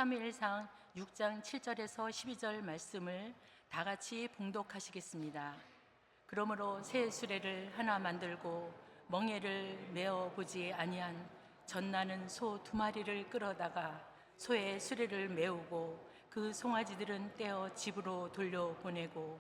사무엘상 6장 7절에서 12절 말씀을 다 같이 봉독하시겠습니다. 그러므로 새 수레를 하나 만들고 멍에를 메어 보지 아니한 젖나는 소 2마리를 끌어다가 소의 수레를 메우고 그 송아지들은 떼어 집으로 돌려보내고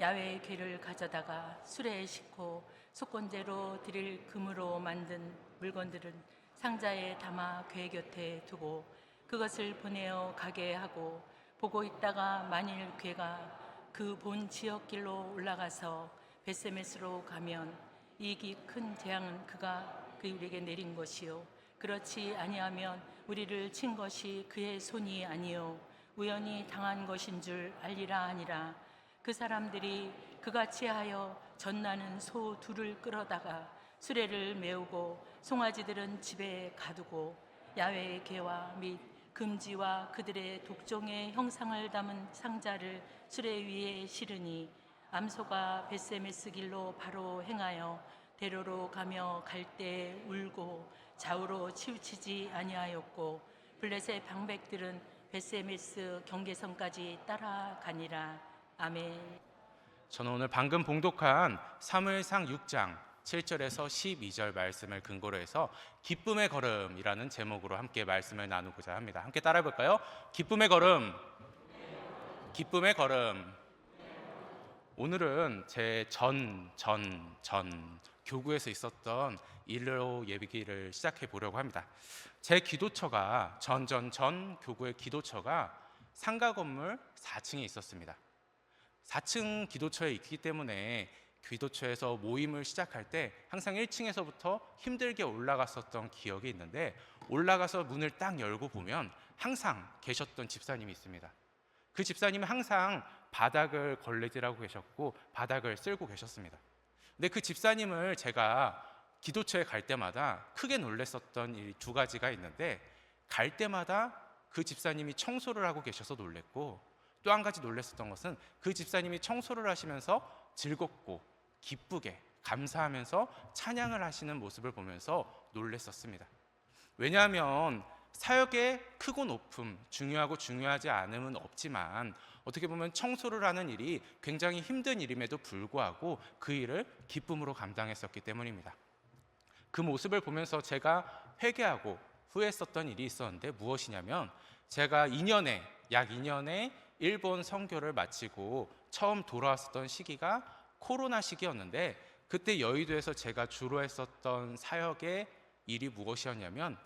야외의 궤를 가져다가 수레에 싣고 속건제로 드릴 금으로 만든 물건들은 상자에 담아 궤 곁에 두고 그것을 보내어 가게 하고 보고 있다가 만일 궤가 그 본 지역길로 올라가서 벳세메스로 가면 이 큰 재앙은 그가 그들에게 내린 것이요 그렇지 아니하면 우리를 친 것이 그의 손이 아니요 우연히 당한 것인 줄 알리라 하니라. 그 사람들이 그같이 하여 젖나는 소 2를 끌어다가 수레를 메우고 송아지들은 집에 가두고 야외의 궤와 및 금지와 그들의 독종의 형상을 담은 상자를 수레 위에 실으니 암소가 벳세메스 길로 바로 행하여 대로로 가며 갈 때 울고 좌우로 치우치지 아니하였고 블레셋 방백들은 벳세메스 경계선까지 따라가니라. 아멘. 저는 오늘 방금 봉독한 사무엘상 6장 7절에서 12절 말씀을 근거로 해서 기쁨의 걸음이라는 제목으로 함께 말씀을 나누고자 합니다. 함께 따라해 볼까요? 기쁨의 걸음. 기쁨의 걸음. 오늘은 제 전 교구에서 있었던 일로 예비기를 시작해 보려고 합니다. 제 기도처가 전 교구의 기도처가 상가 건물 4층에 있었습니다. 4층 기도처에 있기 때문에 기도처에서 모임을 시작할 때 항상 1층에서부터 힘들게 올라갔었던 기억이 있는데 올라가서 문을 딱 열고 보면 항상 계셨던 집사님이 있습니다. 그 집사님은 항상 바닥을 걸레질하고 계셨고 바닥을 쓸고 계셨습니다. 근데 그 집사님을 제가 기도처에 갈 때마다 크게 놀랬었던 이 2가지가 있는데 갈 때마다 그 집사님이 청소를 하고 계셔서 놀랬고 또 한 가지 놀랬었던 것은 그 집사님이 청소를 하시면서 즐겁고 기쁘게 감사하면서 찬양을 하시는 모습을 보면서 놀랬었습니다. 왜냐하면 사역의 크고 높음, 중요하고 중요하지 않음은 없지만 어떻게 보면 청소를 하는 일이 굉장히 힘든 일임에도 불구하고 그 일을 기쁨으로 감당했었기 때문입니다. 그 모습을 보면서 제가 회개하고 후회했었던 일이 있었는데 무엇이냐면 제가 약 2년에 일본 선교를 마치고 처음 돌아왔었던 시기가 코로나 시기였는데 그때 여의도에서 제가 주로 했었던 사역의 일이 무엇이었냐면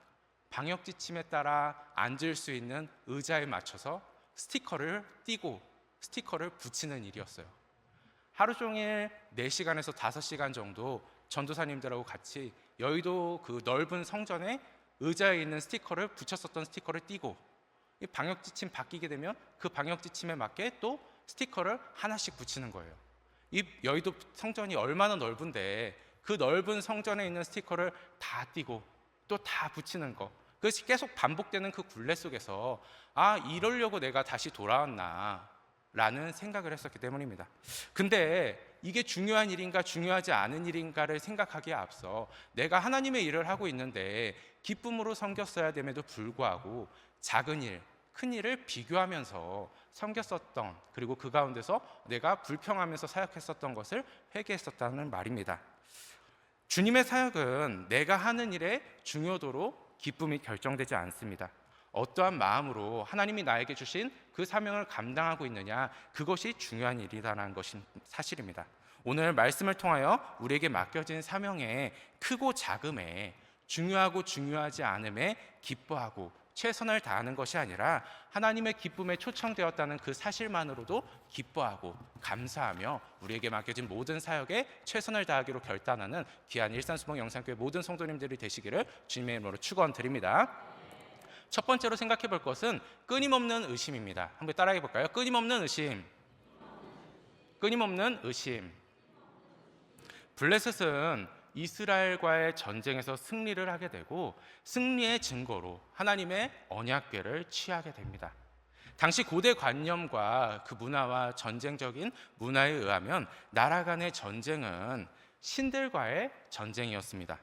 방역 지침에 따라 앉을 수 있는 의자에 맞춰서 스티커를 띄고 스티커를 붙이는 일이었어요. 하루 종일 4시간에서 5시간 정도 전도사님들하고 같이 여의도 그 넓은 성전에 의자에 있는 스티커를 붙였었던 스티커를 띄고 이 방역 지침 바뀌게 되면 그 방역 지침에 맞게 또 스티커를 하나씩 붙이는 거예요. 이 여의도 성전이 얼마나 넓은데 그 넓은 성전에 있는 스티커를 다 띄고 또 다 붙이는 거, 그것이 계속 반복되는 그 굴레 속에서 이러려고 내가 다시 돌아왔나 라는 생각을 했었기 때문입니다. 근데 이게 중요한 일인가 중요하지 않은 일인가를 생각하기에 앞서 내가 하나님의 일을 하고 있는데 기쁨으로 섬겼어야 됨에도 불구하고 작은 일, 큰 일을 비교하면서 섬겼었던, 그리고 그 가운데서 내가 불평하면서 사역했었던 것을 회개했었다는 말입니다. 주님의 사역은 내가 하는 일의 중요도로 기쁨이 결정되지 않습니다. 어떠한 마음으로 하나님이 나에게 주신 그 사명을 감당하고 있느냐, 그것이 중요한 일이라는 것이 사실입니다. 오늘 말씀을 통하여 우리에게 맡겨진 사명의 크고 작음에, 중요하고 중요하지 않음에 기뻐하고 최선을 다하는 것이 아니라 하나님의 기쁨에 초청되었다는 그 사실만으로도 기뻐하고 감사하며 우리에게 맡겨진 모든 사역에 최선을 다하기로 결단하는 귀한 일산수봉 영산교회 모든 성도님들이 되시기를 주님의 이름으로 축원드립니다. 첫 번째로 생각해 볼 것은 끊임없는 의심입니다. 한번 따라해 볼까요? 끊임없는 의심. 끊임없는 의심. 블레셋은 이스라엘과의 전쟁에서 승리를 하게 되고 승리의 증거로 하나님의 언약궤를 취하게 됩니다. 당시 고대 관념과 그 문화와 전쟁적인 문화에 의하면 나라 간의 전쟁은 신들과의 전쟁이었습니다.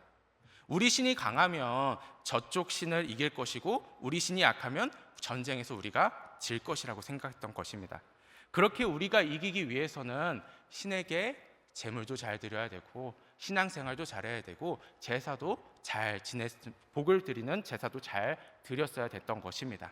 우리 신이 강하면 저쪽 신을 이길 것이고 우리 신이 약하면 전쟁에서 우리가 질 것이라고 생각했던 것입니다. 그렇게 우리가 이기기 위해서는 신에게 제물도 잘 드려야 되고 신앙생활도 잘해야 되고 제사도 잘 복을 드리는 제사도 잘 드렸어야 됐던 것입니다.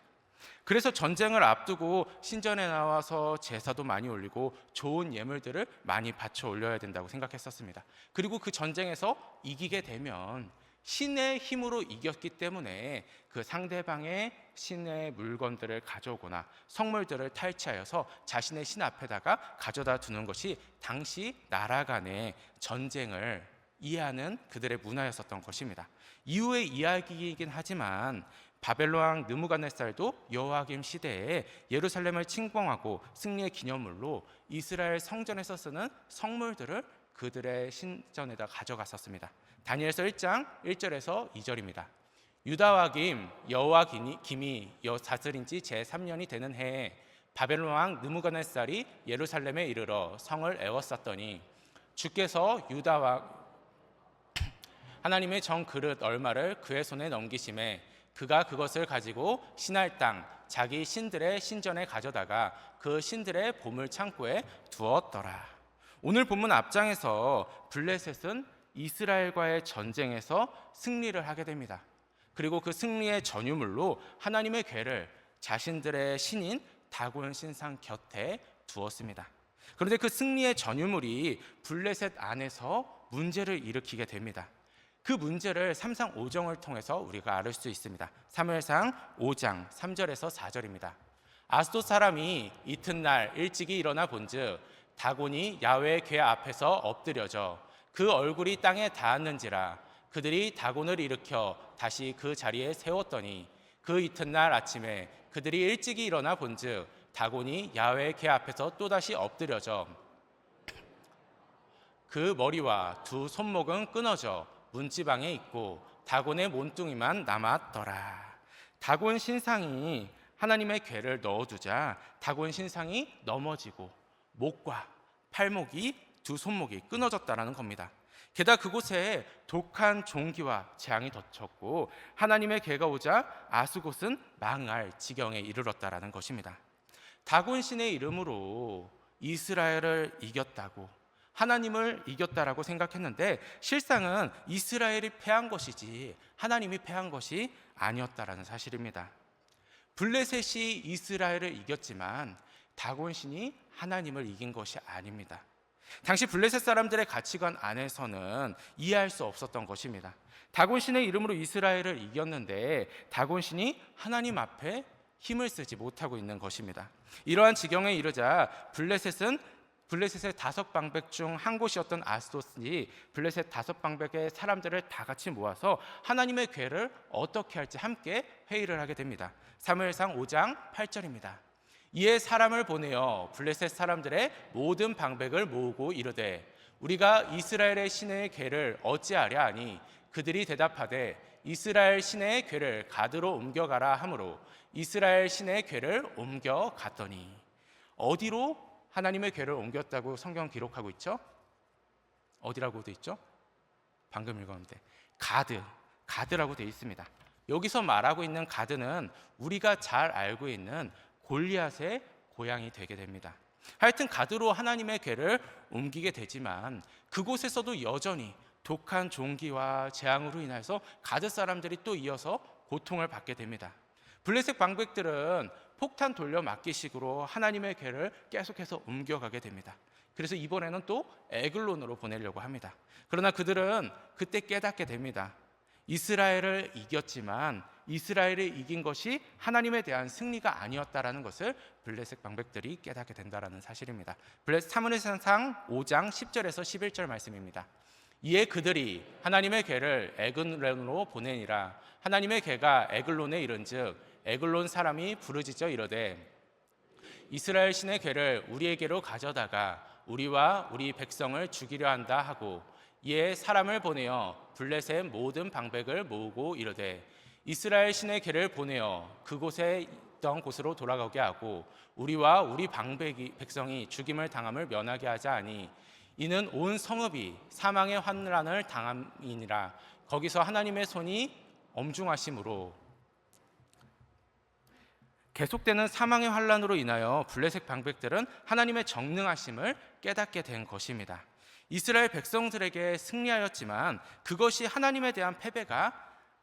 그래서 전쟁을 앞두고 신전에 나와서 제사도 많이 올리고 좋은 예물들을 많이 바쳐 올려야 된다고 생각했었습니다. 그리고 그 전쟁에서 이기게 되면 신의 힘으로 이겼기 때문에 그 상대방의 신의 물건들을 가져오거나 성물들을 탈취하여서 자신의 신 앞에다가 가져다 두는 것이 당시 나라 간의 전쟁을 이해하는 그들의 문화였었던 것입니다. 이후의 이야기이긴 하지만 바벨론 왕 느부갓네살도 여호야김 시대에 예루살렘을 침공하고 승리의 기념물로 이스라엘 성전에서 쓰는 성물들을 그들의 신전에다 가져갔었습니다. 다니엘서 1장 1절에서 2절입니다. 유다왕 여호야김이 다스린 지 제3년이 되는 해에 바벨론 왕 느부갓네살이 예루살렘에 이르러 성을 에워쌌더니 주께서 유다 왕 하나님의 정 그릇 얼마를 그의 손에 넘기심에 그가 그것을 가지고 신할 땅 자기 신들의 신전에 가져다가 그 신들의 보물 창고에 두었더라. 오늘 본문 앞장에서 블레셋은 이스라엘과의 전쟁에서 승리를 하게 됩니다. 그리고 그 승리의 전유물로 하나님의 궤를 자신들의 신인 다곤 신상 곁에 두었습니다. 그런데 그 승리의 전유물이 블레셋 안에서 문제를 일으키게 됩니다. 그 문제를 3상 5정을 통해서 우리가 알 수 있습니다. 사무엘상 5장 3절에서 4절입니다. 아스돗 사람이 이튿날 일찍이 일어나 본즉 다곤이 야훼의 궤 앞에서 엎드려져 그 얼굴이 땅에 닿았는지라 그들이 다곤을 일으켜 다시 그 자리에 세웠더니 그 이튿날 아침에 그들이 일찍이 일어나 본즉 다곤이 야훼의 궤 앞에서 또다시 엎드려져 그 머리와 두 손목은 끊어져 문지방에 있고 다곤의 몸뚱이만 남았더라. 다곤 신상이 하나님의 궤를 넣어두자 다곤 신상이 넘어지고 목과 팔목이 두 손목이 끊어졌다라는 겁니다. 게다가 그곳에 독한 종기와 재앙이 덮쳤고 하나님의 궤가 오자 아스곳은 망할 지경에 이르렀다라는 것입니다. 다곤 신의 이름으로 이스라엘을 이겼다고 하나님을 이겼다라고 생각했는데 실상은 이스라엘이 패한 것이지 하나님이 패한 것이 아니었다라는 사실입니다. 블레셋이 이스라엘을 이겼지만 다곤 신이 하나님을 이긴 것이 아닙니다. 당시 블레셋 사람들의 가치관 안에서는 이해할 수 없었던 것입니다. 다곤 신의 이름으로 이스라엘을 이겼는데 다곤 신이 하나님 앞에 힘을 쓰지 못하고 있는 것입니다. 이러한 지경에 이르자 블레셋의 5방백 중 한 곳이었던 아스돗이 블레셋 5방백의 사람들을 다 같이 모아서 하나님의 궤를 어떻게 할지 함께 회의를 하게 됩니다. 사무엘상 5장 8절입니다. 이에 사람을 보내어 블레셋 사람들의 모든 방백을 모으고 이르되 우리가 이스라엘의 신의 궤를 어찌하랴 하니 그들이 대답하되 이스라엘 신의 궤를 가드로 옮겨가라 하므로 이스라엘 신의 궤를 옮겨갔더니 어디로 하나님의 궤를 옮겼다고 성경 기록하고 있죠? 어디라고 돼 있죠? 방금 읽었는데 가드라고 돼 있습니다. 여기서 말하고 있는 가드는 우리가 잘 알고 있는 골리앗의 고향이 되게 됩니다. 하여튼 가드로 하나님의 궤를 옮기게 되지만 그곳에서도 여전히 독한 종기와 재앙으로 인해서 가드 사람들이 또 이어서 고통을 받게 됩니다. 블레셋 방백들은 폭탄 돌려 맞기식으로 하나님의 궤를 계속해서 옮겨가게 됩니다. 그래서 이번에는 또 에글론으로 보내려고 합니다. 그러나 그들은 그때 깨닫게 됩니다. 이스라엘을 이겼지만 이스라엘을 이긴 것이 하나님에 대한 승리가 아니었다라는 것을 블레셋 방백들이 깨닫게 된다라는 사실입니다. 사무엘상 5장 10절에서 11절 말씀입니다. 이에 그들이 하나님의 궤를 에글론으로 보내니라. 하나님의 궤가 에글론에 이른즉 에글론 사람이 부르짖어 이르되 이스라엘 신의 궤를 우리에게로 가져다가 우리와 우리 백성을 죽이려 한다 하고 이에 사람을 보내어 블레셋 모든 방백을 모으고 이르되 이스라엘 신의 궤를 보내어 그곳에 있던 곳으로 돌아가게 하고 우리와 우리 백성이 죽임을 당함을 면하게 하자 하니 이는 온 성읍이 사망의 환란을 당함이니라. 거기서 하나님의 손이 엄중하심으로 계속되는 사망의 환란으로 인하여 블레셋 방백들은 하나님의 정능하심을 깨닫게 된 것입니다. 이스라엘 백성들에게 승리하였지만 그것이 하나님에 대한 패배가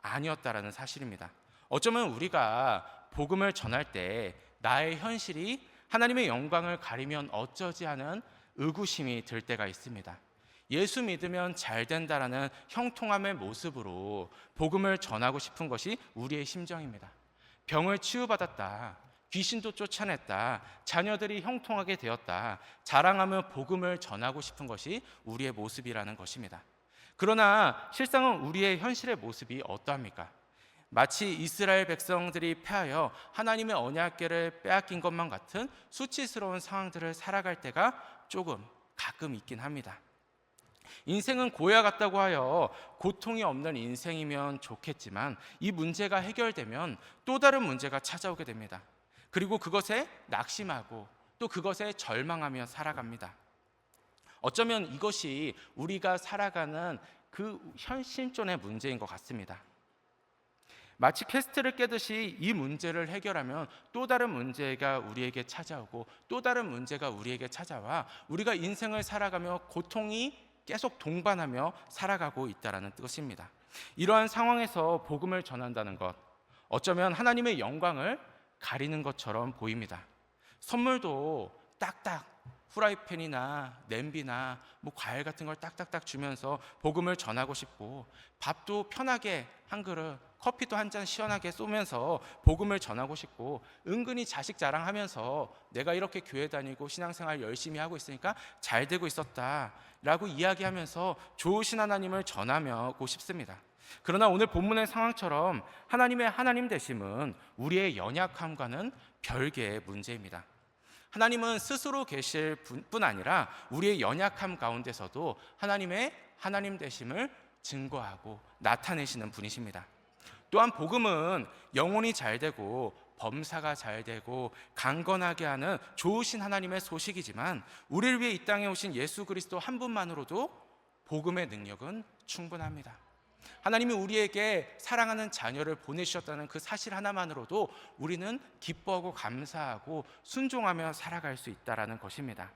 아니었다라는 사실입니다. 어쩌면 우리가 복음을 전할 때 나의 현실이 하나님의 영광을 가리면 어쩌지 하는 의구심이 들 때가 있습니다. 예수 믿으면 잘 된다라는 형통함의 모습으로 복음을 전하고 싶은 것이 우리의 심정입니다. 병을 치유받았다, 귀신도 쫓아냈다, 자녀들이 형통하게 되었다, 자랑하며 복음을 전하고 싶은 것이 우리의 모습이라는 것입니다. 그러나 실상은 우리의 현실의 모습이 어떠합니까? 마치 이스라엘 백성들이 패하여 하나님의 언약궤를 빼앗긴 것만 같은 수치스러운 상황들을 살아갈 때가 조금 가끔 있긴 합니다. 인생은 고야 같다고 하여 고통이 없는 인생이면 좋겠지만 이 문제가 해결되면 또 다른 문제가 찾아오게 됩니다. 그리고 그것에 낙심하고 또 그것에 절망하며 살아갑니다. 어쩌면 이것이 우리가 살아가는 그 현실존의 문제인 것 같습니다. 마치 캐스트를 깨듯이 이 문제를 해결하면 또 다른 문제가 우리에게 찾아오고 또 다른 문제가 우리에게 찾아와 우리가 인생을 살아가며 고통이 계속 동반하며 살아가고 있다는 뜻입니다. 이러한 상황에서 복음을 전한다는 것, 어쩌면 하나님의 영광을 가리는 것처럼 보입니다. 선물도 딱딱 후라이팬이나 냄비나 과일 같은 걸 딱딱딱 주면서 복음을 전하고 싶고, 밥도 편하게 한 그릇, 커피도 한 잔 시원하게 쏘면서 복음을 전하고 싶고, 은근히 자식 자랑하면서 내가 이렇게 교회 다니고 신앙생활 열심히 하고 있으니까 잘 되고 있었다라고 이야기하면서 좋으신 하나님을 전하고 싶습니다. 그러나 오늘 본문의 상황처럼 하나님의 하나님 되심은 우리의 연약함과는 별개의 문제입니다. 하나님은 스스로 계실 뿐 아니라 우리의 연약함 가운데서도 하나님의 하나님 되심을 증거하고 나타내시는 분이십니다. 또한 복음은 영혼이 잘 되고 범사가 잘 되고 강건하게 하는 좋으신 하나님의 소식이지만, 우리를 위해 이 땅에 오신 예수 그리스도 한 분만으로도 복음의 능력은 충분합니다. 하나님이 우리에게 사랑하는 자녀를 보내주셨다는 그 사실 하나만으로도 우리는 기뻐하고 감사하고 순종하며 살아갈 수 있다는 것입니다.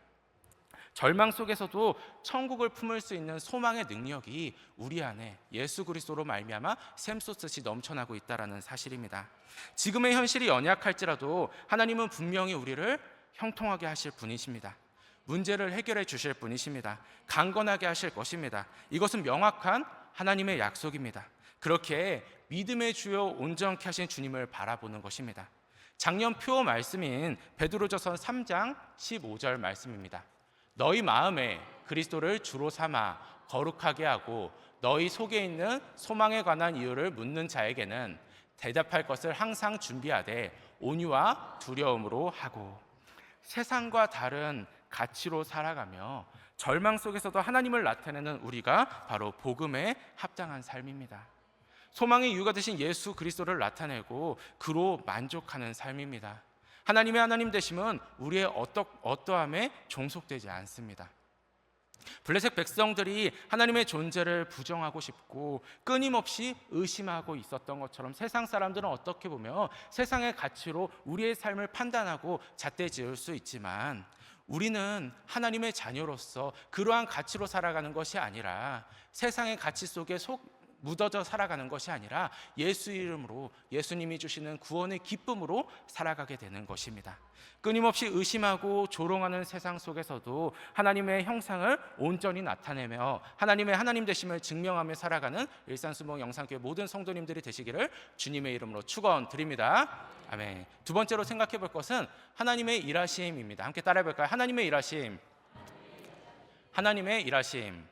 절망 속에서도 천국을 품을 수 있는 소망의 능력이 우리 안에 예수 그리스도로 말미암아 샘솟듯이 넘쳐나고 있다는 사실입니다. 지금의 현실이 연약할지라도 하나님은 분명히 우리를 형통하게 하실 분이십니다. 문제를 해결해 주실 분이십니다. 강건하게 하실 것입니다. 이것은 명확한 하나님의 약속입니다. 그렇게 믿음의 주요 온전케 하신 주님을 바라보는 것입니다. 작년 표 말씀인 베드로전서 3장 15절 말씀입니다. 너희 마음에 그리스도를 주로 삼아 거룩하게 하고 너희 속에 있는 소망에 관한 이유를 묻는 자에게는 대답할 것을 항상 준비하되 온유와 두려움으로 하고. 세상과 다른 가치로 살아가며 절망 속에서도 하나님을 나타내는 우리가 바로 복음에 합당한 삶입니다. 소망의 이유가 되신 예수 그리스도를 나타내고 그로 만족하는 삶입니다. 하나님의 하나님 되심은 우리의 어떠함에 종속되지 않습니다. 블레셋 백성들이 하나님의 존재를 부정하고 싶고 끊임없이 의심하고 있었던 것처럼 세상 사람들은 어떻게 보면 세상의 가치로 우리의 삶을 판단하고 잣대지을 수 있지만, 우리는 하나님의 자녀로서 그러한 가치로 살아가는 것이 아니라, 세상의 가치 속에 묻어져 살아가는 것이 아니라 예수 이름으로, 예수님이 주시는 구원의 기쁨으로 살아가게 되는 것입니다. 끊임없이 의심하고 조롱하는 세상 속에서도 하나님의 형상을 온전히 나타내며 하나님의 하나님 되심을 증명하며 살아가는 일산수목 영상교회 모든 성도님들이 되시기를 주님의 이름으로 축원드립니다. 아멘. 두 번째로 생각해 볼 것은 하나님의 일하심입니다. 함께 따라해 볼까요? 하나님의 일하심. 하나님의 일하심.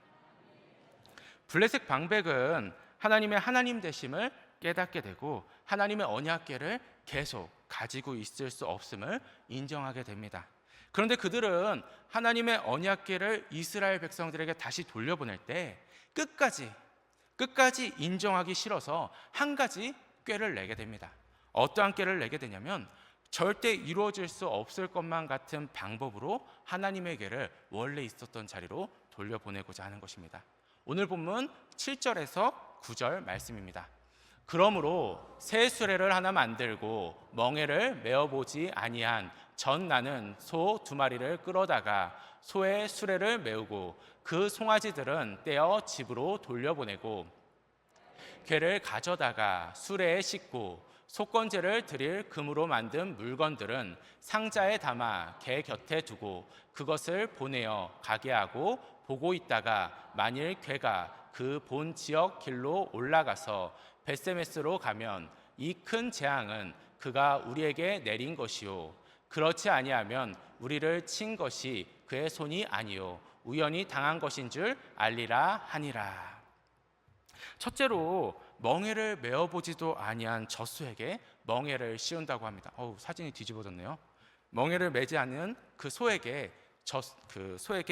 블레셋 방백은 하나님의 하나님 되심을 깨닫게 되고 하나님의 언약궤를 계속 가지고 있을 수 없음을 인정하게 됩니다. 그런데 그들은 하나님의 언약궤를 이스라엘 백성들에게 다시 돌려보낼 때 끝까지 인정하기 싫어서 한 가지 궤를 내게 됩니다. 어떠한 궤를 내게 되냐면, 절대 이루어질 수 없을 것만 같은 방법으로 하나님의 궤를 원래 있었던 자리로 돌려보내고자 하는 것입니다. 오늘 본문 7절에서 9절 말씀입니다. 그러므로 새 수레를 하나 만들고 멍에를 메어보지 아니한 전 나는 소 2마리를 끌어다가 소의 수레를 메우고 그 송아지들은 떼어 집으로 돌려보내고 괴를 가져다가 수레에 싣고 속건제를 드릴 금으로 만든 물건들은 상자에 담아 개 곁에 두고 그것을 보내어 가게 하고 보고 있다가 만일 괴가 그 본 지역 길로 올라가서 벳세메스로 가면 이 큰 재앙은 그가 우리에게 내린 것이요 그렇지 아니하면 우리를 친 것이 그의 손이 아니요 우연히 당한 것인 줄 알리라 하니라. 첫째로 멍에를 메어보지도 아니한 젖소에게 멍에를 씌운다고 합니다. 사진이 뒤집어졌네요. 멍에를 매지 않은 그 소에게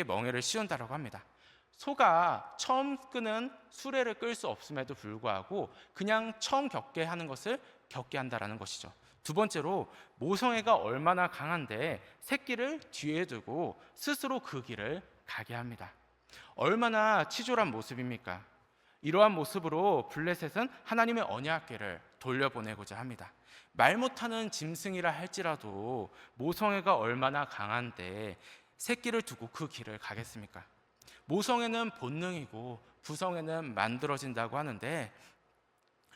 멍에를 씌운다고 합니다. 소가 처음 끄는 수레를 끌 수 없음에도 불구하고 그냥 처음 겪게 하는 것을 겪게 한다라는 것이죠. 두 번째로 모성애가 얼마나 강한데 새끼를 뒤에 두고 스스로 그 길을 가게 합니다. 얼마나 치졸한 모습입니까? 이러한 모습으로 블레셋은 하나님의 언약궤를 돌려보내고자 합니다. 말 못하는 짐승이라 할지라도 모성애가 얼마나 강한데 새끼를 두고 그 길을 가겠습니까? 모성애는 본능이고 부성애는 만들어진다고 하는데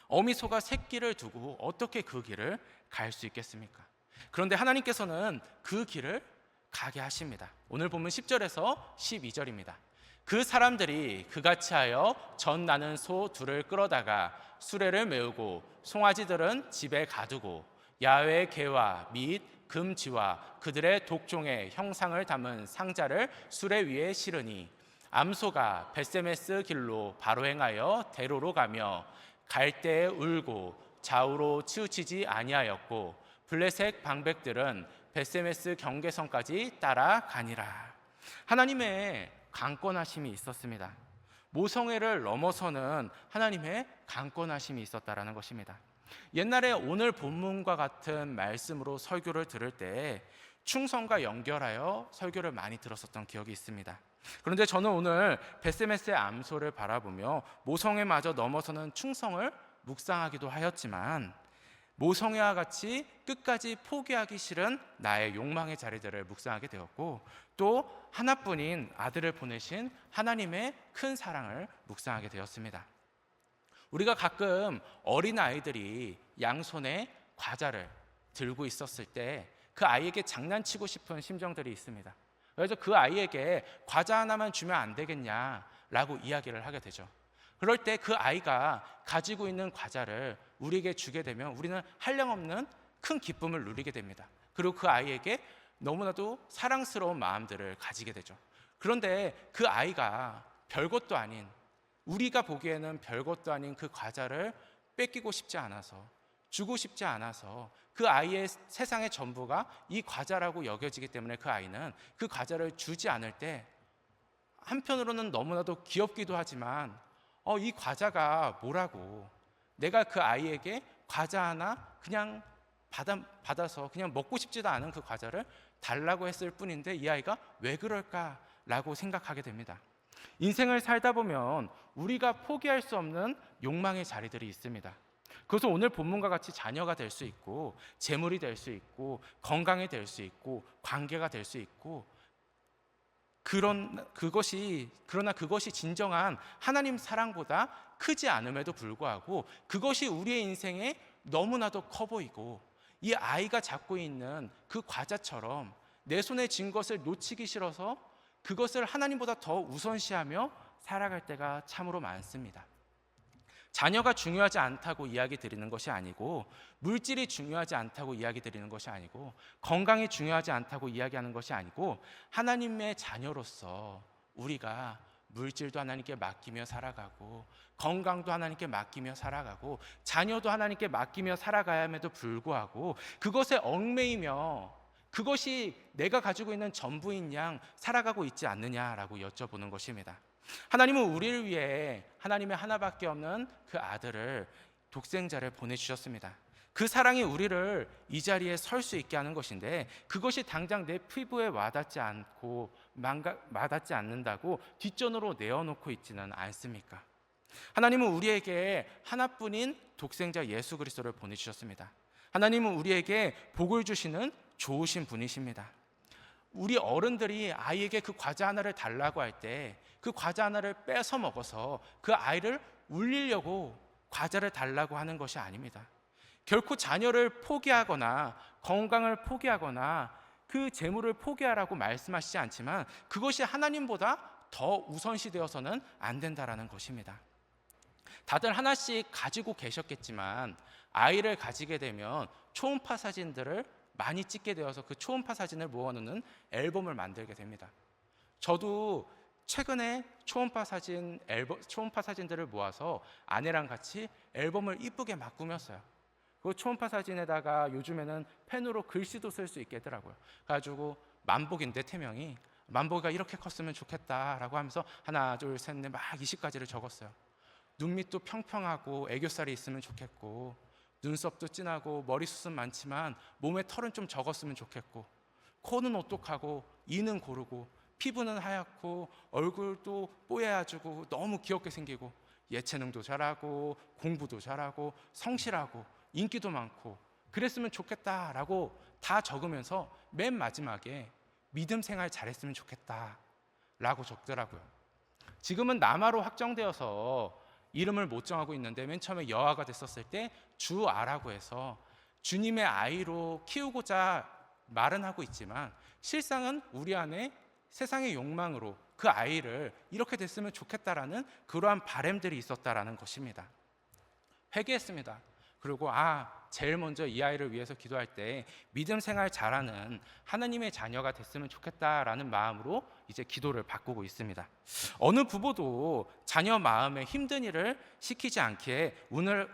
어미소가 새끼를 두고 어떻게 그 길을 갈 수 있겠습니까? 그런데 하나님께서는 그 길을 가게 하십니다. 오늘 보면 10절에서 12절입니다. 그 사람들이 그같이 하여 전 나는 소 2를 끌어다가 수레를 메우고 송아지들은 집에 가두고 야외 개와 및 금지와 그들의 독종의 형상을 담은 상자를 수레 위에 실으니 암소가 벳세메스 길로 바로 행하여 대로로 가며 갈 때에 울고 좌우로 치우치지 아니하였고 블레셋 방백들은 벳세메스 경계선까지 따라가니라. 하나님의 강권하심이 있었습니다. 모성애를 넘어서는 하나님의 강권하심이 있었다라는 것입니다. 옛날에 오늘 본문과 같은 말씀으로 설교를 들을 때 충성과 연결하여 설교를 많이 들었었던 기억이 있습니다. 그런데 저는 오늘 벳세메스의 암소를 바라보며 모성애마저 넘어서는 충성을 묵상하기도 하였지만 모성애와 같이 끝까지 포기하기 싫은 나의 욕망의 자리들을 묵상하게 되었고 또 하나뿐인 아들을 보내신 하나님의 큰 사랑을 묵상하게 되었습니다. 우리가 가끔 어린아이들이 양손에 과자를 들고 있었을 때 그 아이에게 장난치고 싶은 심정들이 있습니다. 그래서 그 아이에게 과자 하나만 주면 안 되겠냐라고 이야기를 하게 되죠. 그럴 때 그 아이가 가지고 있는 과자를 우리에게 주게 되면 우리는 한량없는 큰 기쁨을 누리게 됩니다. 그리고 그 아이에게 너무나도 사랑스러운 마음들을 가지게 되죠. 그런데 그 아이가 별것도 아닌, 우리가 보기에는 별것도 아닌 그 과자를 뺏기고 싶지 않아서, 주고 싶지 않아서 그 아이의 세상의 전부가 이 과자라고 여겨지기 때문에 그 아이는 그 과자를 주지 않을 때 한편으로는 너무나도 귀엽기도 하지만 이 과자가 뭐라고, 내가 그 아이에게 과자 하나 그냥 받아서 그냥 먹고 싶지도 않은 그 과자를 달라고 했을 뿐인데 이 아이가 왜 그럴까라고 생각하게 됩니다. 인생을 살다 보면 우리가 포기할 수 없는 욕망의 자리들이 있습니다. 그래서 오늘 본문과 같이 자녀가 될 수 있고 재물이 될 수 있고 건강이 될 수 있고 관계가 될 수 있고 그러나 그것이 진정한 하나님 사랑보다 크지 않음에도 불구하고 그것이 우리의 인생에 너무나도 커 보이고 이 아이가 잡고 있는 그 과자처럼 내 손에 쥔 것을 놓치기 싫어서 그것을 하나님보다 더 우선시하며 살아갈 때가 참으로 많습니다. 자녀가 중요하지 않다고 이야기 드리는 것이 아니고 물질이 중요하지 않다고 이야기 드리는 것이 아니고 건강이 중요하지 않다고 이야기하는 것이 아니고 하나님의 자녀로서 우리가 물질도 하나님께 맡기며 살아가고 건강도 하나님께 맡기며 살아가고 자녀도 하나님께 맡기며 살아가야 함에도 불구하고 그것에 얽매이며 그것이 내가 가지고 있는 전부인 양 살아가고 있지 않느냐라고 여쭤보는 것입니다. 하나님은 우리를 위해 하나님의 하나밖에 없는 그 아들을 독생자를 보내주셨습니다. 그 사랑이 우리를 이 자리에 설 수 있게 하는 것인데, 그것이 당장 내 피부에 와닿지 않고 와닿지 않는다고 뒷전으로 내어놓고 있지는 않습니까? 하나님은 우리에게 하나뿐인 독생자 예수 그리스도를 보내주셨습니다. 하나님은 우리에게 복을 주시는 좋으신 분이십니다. 우리 어른들이 아이에게 그 과자 하나를 달라고 할 때 그 과자 하나를 뺏어 먹어서 그 아이를 울리려고 과자를 달라고 하는 것이 아닙니다. 결코 자녀를 포기하거나 건강을 포기하거나 그 재물을 포기하라고 말씀하시지 않지만, 그것이 하나님보다 더 우선시 되어서는 안 된다라는 것입니다. 다들 하나씩 가지고 계셨겠지만, 아이를 가지게 되면 초음파 사진들을 많이 찍게 되어서 그 초음파 사진을 모아놓는 앨범을 만들게 됩니다. 저도 최근에 초음파 사진들을 모아서 아내랑 같이 앨범을 이쁘게 막 꾸몄어요. 그 초음파 사진에다가 요즘에는 펜으로 글씨도 쓸 수 있게 하더라고요. 그래가지고 만복인데 태명이 만복이가 이렇게 컸으면 좋겠다라고 하면서 하나 둘 셋 넷 막 20가지를 적었어요. 눈밑도 평평하고 애교살이 있으면 좋겠고, 눈썹도 진하고 머리숱은 많지만 몸에 털은 좀 적었으면 좋겠고, 코는 오똑하고 이는 고르고 피부는 하얗고 얼굴도 뽀얘가지고 너무 귀엽게 생기고 예체능도 잘하고 공부도 잘하고 성실하고 인기도 많고 그랬으면 좋겠다라고 다 적으면서 맨 마지막에 믿음 생활 잘했으면 좋겠다라고 적더라고요. 지금은 남아로 확정되어서 이름을 못 정하고 있는데, 맨 처음에 여아가 됐었을 때 주아라고 해서 주님의 아이로 키우고자 말은 하고 있지만, 실상은 우리 안에 세상의 욕망으로 그 아이를 이렇게 됐으면 좋겠다라는 그러한 바램들이 있었다라는 것입니다. 회개했습니다. 그리고 제일 먼저 이 아이를 위해서 기도할 때 믿음 생활 잘하는 하나님의 자녀가 됐으면 좋겠다라는 마음으로 이제 기도를 바꾸고 있습니다. 어느 부부도 자녀 마음에 힘든 일을 시키지 않기에 오늘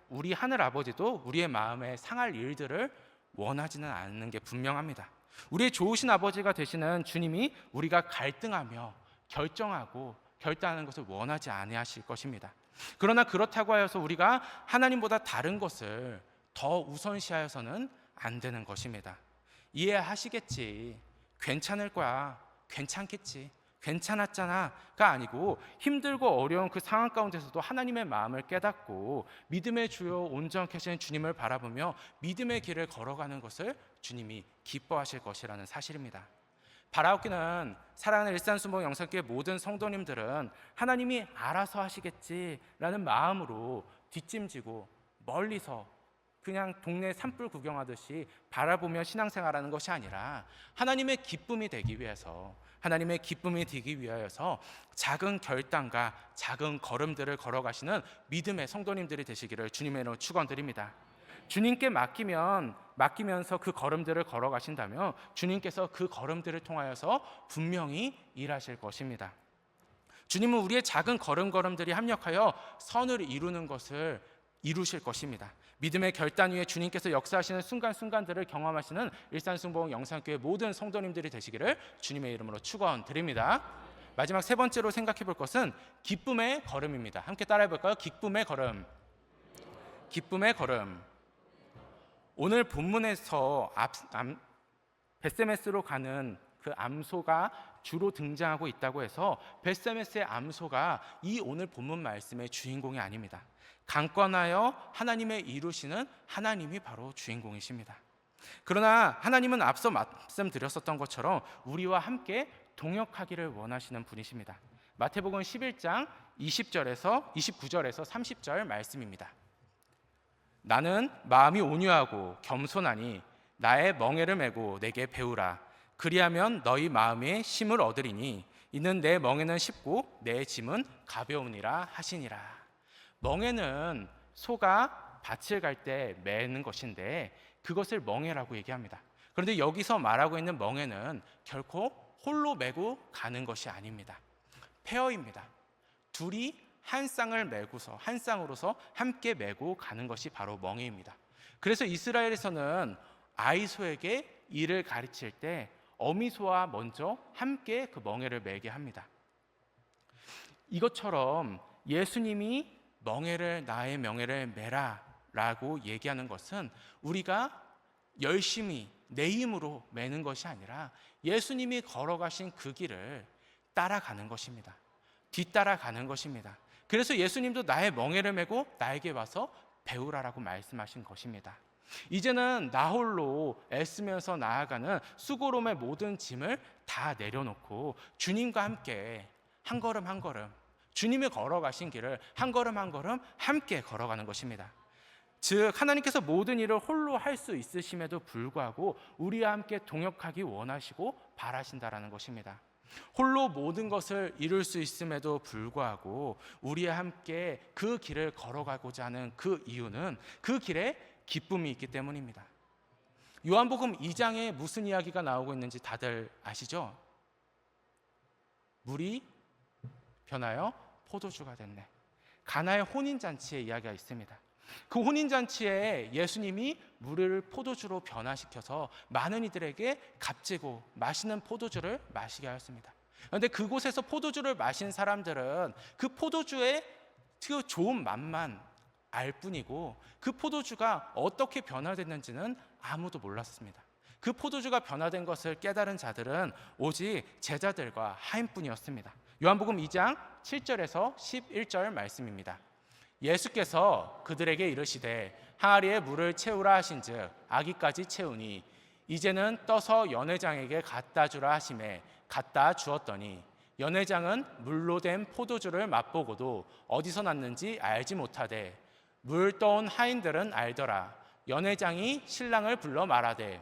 우리 하늘 아버지도 우리의 마음에 상할 일들을 원하지는 않는 게 분명합니다. 우리의 좋으신 아버지가 되시는 주님이 우리가 갈등하며 결단하는 것을 원하지 아니하실 것입니다. 그러나 그렇다고 하여서 우리가 하나님보다 다른 것을 더 우선시하여서는 안 되는 것입니다. 이해하시겠지, 괜찮을 거야, 괜찮겠지, 괜찮았잖아가 아니고, 힘들고 어려운 그 상황 가운데서도 하나님의 마음을 깨닫고 믿음의 주요 온전케 하시는 주님을 바라보며 믿음의 길을 걸어가는 것을 주님이 기뻐하실 것이라는 사실입니다. 바라옵기는 사랑하는 일산순복 영상교회 모든 성도님들은 하나님이 알아서 하시겠지라는 마음으로 뒷짐지고 멀리서 그냥 동네 산불 구경하듯이 바라보며 신앙생활하는 것이 아니라, 하나님의 기쁨이 되기 위해서, 하나님의 기쁨이 되기 위하여서 작은 결단과 작은 걸음들을 걸어가시는 믿음의 성도님들이 되시기를 주님의 이름으로 축원드립니다. 주님께 맡기면서 그 걸음들을 걸어가신다면 주님께서 그 걸음들을 통하여서 분명히 일하실 것입니다. 주님은 우리의 작은 걸음들이 합력하여 선을 이루는 것을 이루실 것입니다. 믿음의 결단 위에 주님께서 역사하시는 순간순간들을 경험하시는 일산순복 영상교회 모든 성도님들이 되시기를 주님의 이름으로 축원드립니다. 마지막 세 번째로 생각해 볼 것은 기쁨의 걸음입니다. 함께 따라해 볼까요? 기쁨의 걸음. 기쁨의 걸음. 오늘 본문에서 벳세메스로 가는 그 암소가 주로 등장하고 있다고 해서 벳세메스의 암소가 이 오늘 본문 말씀의 주인공이 아닙니다. 강권하여 하나님의 이루시는 하나님이 바로 주인공이십니다. 그러나 하나님은 앞서 말씀드렸었던 것처럼 우리와 함께 동역하기를 원하시는 분이십니다. 마태복음 11장 29절에서 30절 말씀입니다. 나는 마음이 온유하고 겸손하니 나의 멍에를 메고 내게 배우라. 그리하면 너희 마음에 쉼을 얻으리니 이는 내 멍에는 쉽고 내 짐은 가벼우니라 하시니라. 멍에는 소가 밭을 갈 때 매는 것인데 그것을 멍에라고 얘기합니다. 그런데 여기서 말하고 있는 멍에는 결코 홀로 메고 가는 것이 아닙니다. 페어입니다. 둘이 한 쌍으로서 함께 메고 가는 것이 바로 멍에입니다. 그래서 이스라엘에서는 아이소에게 일을 가르칠 때 어미소와 먼저 함께 그 멍에를 메게 합니다. 이것처럼 예수님이 나의 명예를 메라 라고 얘기하는 것은 우리가 열심히 내 힘으로 매는 것이 아니라 예수님이 걸어가신 그 길을 따라가는 것입니다. 뒤따라가는 것입니다. 그래서 예수님도 나의 멍에를 메고 나에게 와서 배우라라고 말씀하신 것입니다. 이제는 나 홀로 애쓰면서 나아가는 수고로움의 모든 짐을 다 내려놓고 주님과 함께 한 걸음 한 걸음, 주님이 걸어가신 길을 한 걸음 한 걸음 함께 걸어가는 것입니다. 즉 하나님께서 모든 일을 홀로 할 수 있으심에도 불구하고 우리와 함께 동역하기 원하시고 바라신다라는 것입니다. 홀로 모든 것을 이룰 수 있음에도 불구하고 우리와 함께 그 길을 걸어가고자 하는 그 이유는 그 길에 기쁨이 있기 때문입니다. 요한복음 2장에 무슨 이야기가 나오고 있는지 다들 아시죠? 물이 변하여 포도주가 됐네. 가나의 혼인잔치의 이야기가 있습니다. 그 혼인잔치에 예수님이 물을 포도주로 변화시켜서 많은 이들에게 값지고 맛있는 포도주를 마시게 하였습니다. 그런데 그곳에서 포도주를 마신 사람들은 그 포도주의 그 좋은 맛만 알 뿐이고 그 포도주가 어떻게 변화됐는지는 아무도 몰랐습니다. 그 포도주가 변화된 것을 깨달은 자들은 오직 제자들과 하인뿐이었습니다. 요한복음 2장 7절에서 11절 말씀입니다. 예수께서 그들에게 이르시되 항아리에 물을 채우라 하신즉 아기까지 채우니 이제는 떠서 연회장에게 갖다 주라 하시매 갖다 주었더니 연회장은 물로 된 포도주를 맛보고도 어디서 났는지 알지 못하되 물 떠온 하인들은 알더라. 연회장이 신랑을 불러 말하되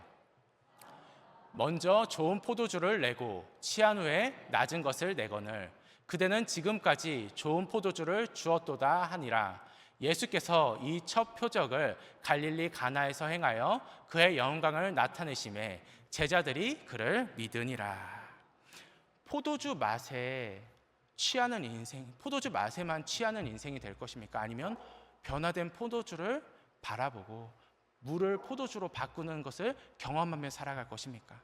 먼저 좋은 포도주를 내고 취한 후에 낮은 것을 내거늘 그대는 지금까지 좋은 포도주를 주었도다 하니라. 예수께서 이 첫 표적을 갈릴리 가나에서 행하여 그의 영광을 나타내심에 제자들이 그를 믿으니라. 포도주 맛에 취하는 인생, 포도주 맛에만 취하는 인생이 될 것입니까? 아니면 변화된 포도주를 바라보고 물을 포도주로 바꾸는 것을 경험하며 살아갈 것입니까?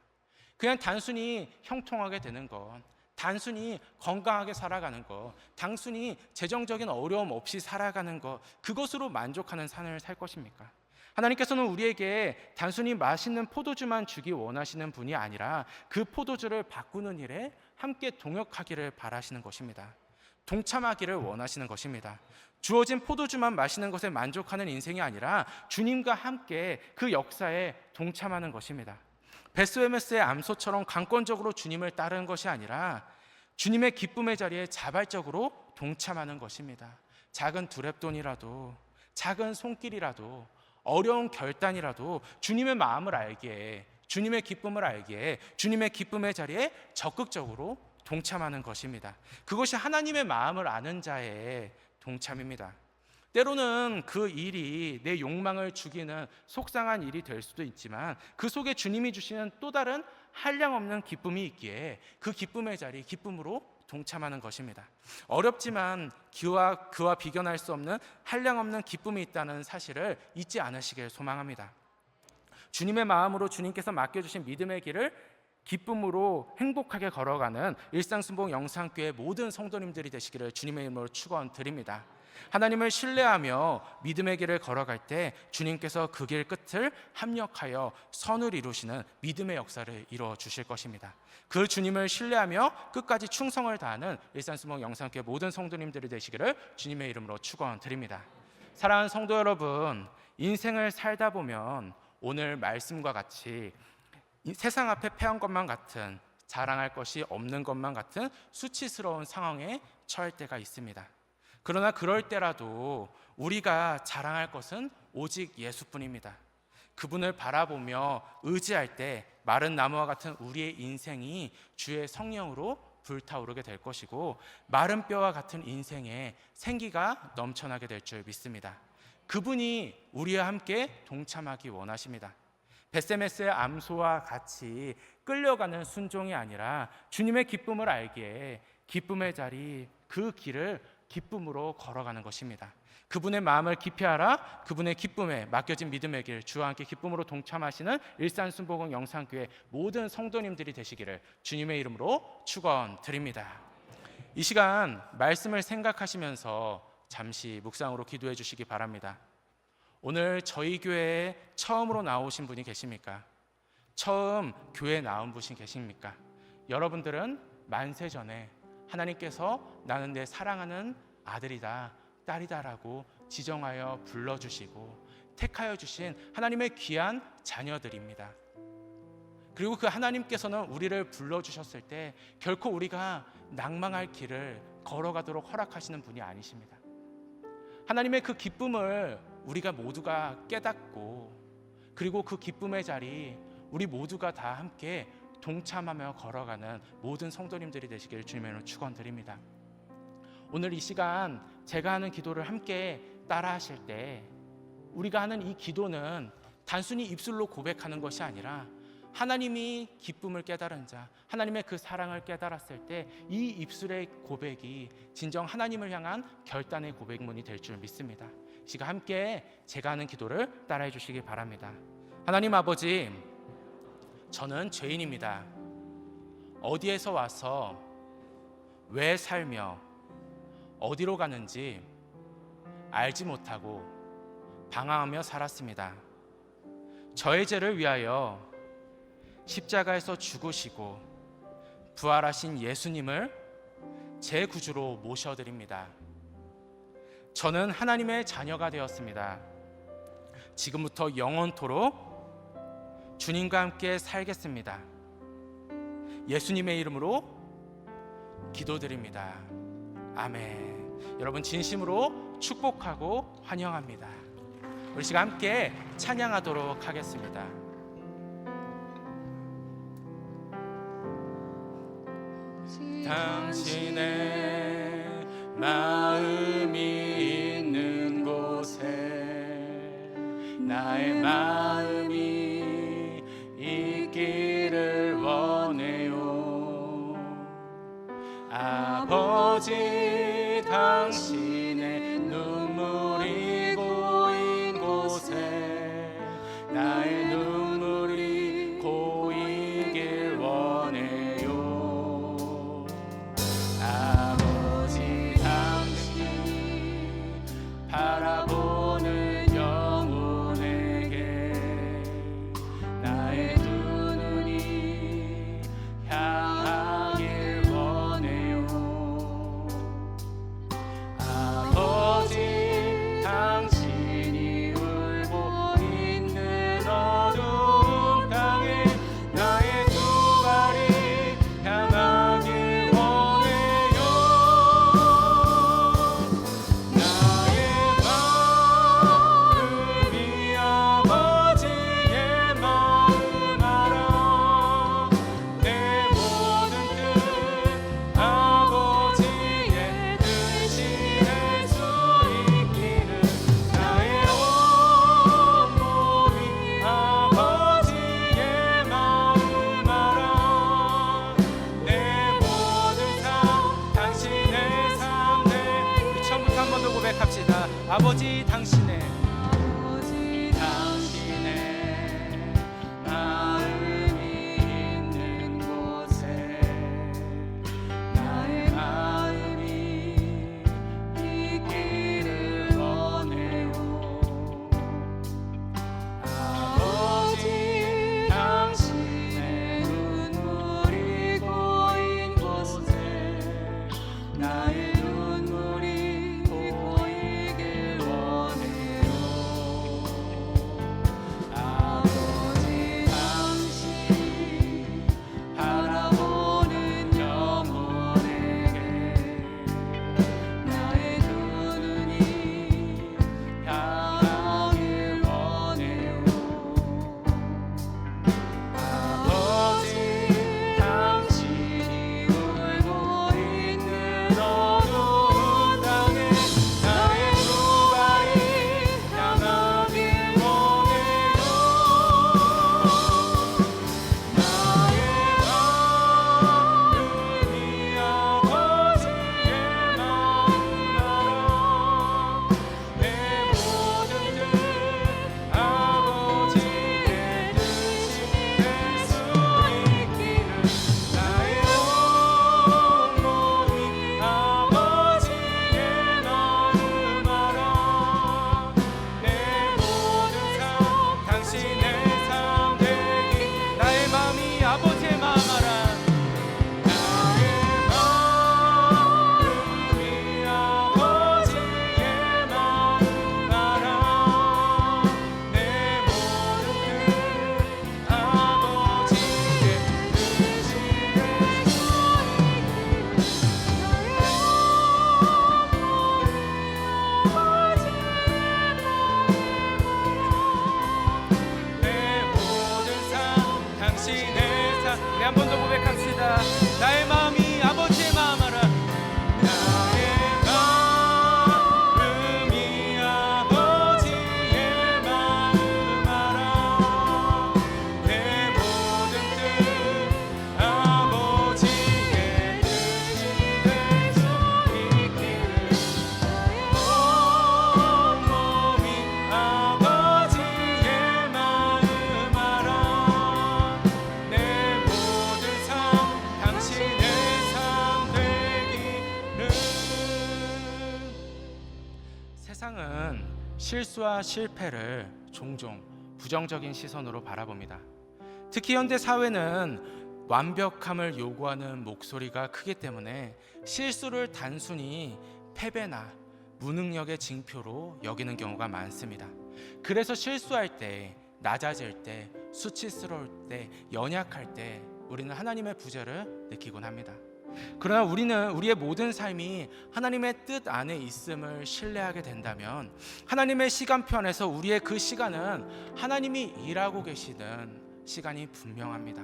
그냥 단순히 형통하게 되는 것, 단순히 건강하게 살아가는 것, 단순히 재정적인 어려움 없이 살아가는 것, 그것으로 만족하는 삶을 살 것입니까? 하나님께서는 우리에게 단순히 맛있는 포도주만 주기 원하시는 분이 아니라 그 포도주를 바꾸는 일에 함께 동역하기를 바라시는 것입니다. 동참하기를 원하시는 것입니다. 주어진 포도주만 마시는 것에 만족하는 인생이 아니라 주님과 함께 그 역사에 동참하는 것입니다. 베스웨메스의 암소처럼 강권적으로 주님을 따르는 것이 아니라 주님의 기쁨의 자리에 자발적으로 동참하는 것입니다. 작은 두랩돈이라도, 작은 손길이라도, 어려운 결단이라도 주님의 마음을 알기에, 주님의 기쁨을 알기에 주님의 기쁨의 자리에 적극적으로 동참하는 것입니다. 그것이 하나님의 마음을 아는 자의 동참입니다. 때로는 그 일이 내 욕망을 죽이는 속상한 일이 될 수도 있지만 그 속에 주님이 주시는 또 다른 한량없는 기쁨이 있기에 그 기쁨의 자리, 기쁨으로 동참하는 것입니다. 어렵지만 그와 비견할 수 없는 한량없는 기쁨이 있다는 사실을 잊지 않으시길 소망합니다. 주님의 마음으로 주님께서 맡겨주신 믿음의 길을 기쁨으로 행복하게 걸어가는 일상순복 영상교회 모든 성도님들이 되시기를 주님의 이름으로 축원드립니다. 하나님을 신뢰하며 믿음의 길을 걸어갈 때 주님께서 그 길 끝을 합력하여 선을 이루시는 믿음의 역사를 이루어 주실 것입니다. 그 주님을 신뢰하며 끝까지 충성을 다하는 일산수목 영상교회 모든 성도님들이 되시기를 주님의 이름으로 축원드립니다. 사랑하는 성도 여러분, 인생을 살다 보면 오늘 말씀과 같이 세상 앞에 패한 것만 같은, 자랑할 것이 없는 것만 같은 수치스러운 상황에 처할 때가 있습니다. 그러나 그럴 때라도 우리가 자랑할 것은 오직 예수뿐입니다. 그분을 바라보며 의지할 때 마른 나무와 같은 우리의 인생이 주의 성령으로 불타오르게 될 것이고 마른 뼈와 같은 인생에 생기가 넘쳐나게 될 줄 믿습니다. 그분이 우리와 함께 동참하기 원하십니다. 베세메스의 암소와 같이 끌려가는 순종이 아니라 주님의 기쁨을 알기에 기쁨의 자리, 그 길을 기쁨으로 걸어가는 것입니다. 그분의 마음을 깊이 알아 그분의 기쁨에 맡겨진 믿음의 길, 주와 함께 기쁨으로 동참하시는 일산순복음 영상교회 모든 성도님들이 되시기를 주님의 이름으로 축원드립니다. 이 시간 말씀을 생각하시면서 잠시 묵상으로 기도해 주시기 바랍니다. 오늘 저희 교회에 처음으로 나오신 분이 계십니까? 처음 교회에 나온 분이 계십니까? 여러분들은 만세 전에 하나님께서 나는 내 사랑하는 아들이다, 딸이다라고 지정하여 불러주시고 택하여 주신 하나님의 귀한 자녀들입니다. 그리고 그 하나님께서는 우리를 불러주셨을 때 결코 우리가 낭망할 길을 걸어가도록 허락하시는 분이 아니십니다. 하나님의 그 기쁨을 우리가 모두가 깨닫고 그리고 그 기쁨의 자리 우리 모두가 다 함께 동참하며 걸어가는 모든 성도님들이 되시길 주님의 축원드립니다. 오늘 이 시간 제가 하는 기도를 함께 따라 하실 때 우리가 하는 이 기도는 단순히 입술로 고백하는 것이 아니라 하나님이 기쁨을 깨달은 자, 하나님의 그 사랑을 깨달았을 때 이 입술의 고백이 진정 하나님을 향한 결단의 고백문이 될 줄 믿습니다. 이 시간 함께 제가 하는 기도를 따라해 주시기 바랍니다. 하나님 아버지, 저는 죄인입니다. 어디에서 와서 왜 살며 어디로 가는지 알지 못하고 방황하며 살았습니다. 저의 죄를 위하여 십자가에서 죽으시고 부활하신 예수님을 제 구주로 모셔드립니다. 저는 하나님의 자녀가 되었습니다. 지금부터 영원토록 주님과 함께 살겠습니다. 예수님의 이름으로 기도드립니다. 아멘. 여러분 진심으로 축복하고 환영합니다. 우리 시간 함께 찬양하도록 하겠습니다. 당신의 마음이 있는 곳에 나의 마음이 있기를 원해요. 아버지, 당신의 눈물이 고인 곳에 나의 눈물이 고이길 원해요. 아버지, 당신 바라보는 영혼에게 나의 두 눈이 향하길 원해요. 아버지, 당신이 울고 있는 어두운 땅에 나의 두 발이 향하길 원해요. 나의 마음이 아버지의 마음 알아. 내 모든 뜻 아버지의 뜻이 될 수 있기를 나의 온몸이 아버지의 마음 알아. 내 모든 삶 당신의 삶 내 우리 처음부터 한 번 더 고백합시다. 아버지, 당신의 마음이 있는 곳에 나의 마음이 있기를 원해요. 아버지, 당신의 눈물이 고인 곳에 나의 눈물이 고이길 원해요. 한 번 더 고백합시다. 나의 마음이 아버지의 마음 알아. 나의 마음이 아버지의 마음 알아. 내 모든 뜻 아버지의 뜻이 될 수 있기를. 온몸이 아버지의 마음 알아. 내 모든 삶 당신의 삶 되기를. 세상은 실수와 실패를 종종 부정적인 시선으로 바라봅니다. 특히 현대 사회는 완벽함을 요구하는 목소리가 크기 때문에 실수를 단순히 패배나 무능력의 징표로 여기는 경우가 많습니다. 그래서 실수할 때, 낮아질 때, 수치스러울 때, 연약할 때 우리는 하나님의 부재를 느끼곤 합니다. 그러나 우리는 우리의 모든 삶이 하나님의 뜻 안에 있음을 신뢰하게 된다면 하나님의 시간표 안에서 우리의 그 시간은 하나님이 일하고 계시는 시간이 분명합니다.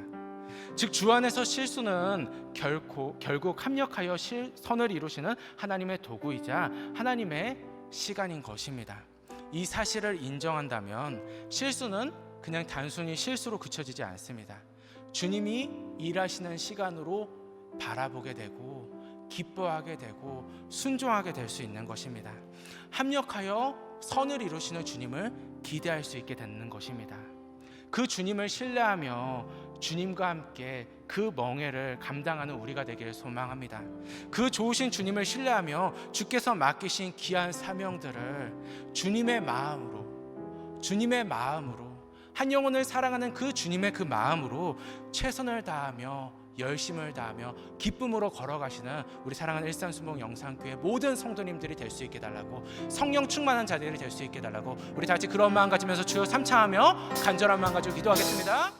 즉 주 안에서 실수는 결국 합력하여 선을 이루시는 하나님의 도구이자 하나님의 시간인 것입니다. 이 사실을 인정한다면 실수는 그냥 단순히 실수로 그쳐지지 않습니다. 주님이 일하시는 시간으로 바라보게 되고 기뻐하게 되고 순종하게 될 수 있는 것입니다. 합력하여 선을 이루시는 주님을 기대할 수 있게 되는 것입니다. 그 주님을 신뢰하며 주님과 함께 그 멍에를 감당하는 우리가 되기를 소망합니다. 그 좋으신 주님을 신뢰하며 주께서 맡기신 귀한 사명들을 주님의 마음으로 한 영혼을 사랑하는 그 주님의 그 마음으로 최선을 다하며 열심을 다하며 기쁨으로 걸어가시는 우리 사랑하는 일산순복 영상교회 모든 성도님들이 될 수 있게 달라고, 성령 충만한 자들이 될 수 있게 달라고 우리 다 같이 그런 마음 가지면서 주여 삼창하며 간절한 마음 가지고 기도하겠습니다.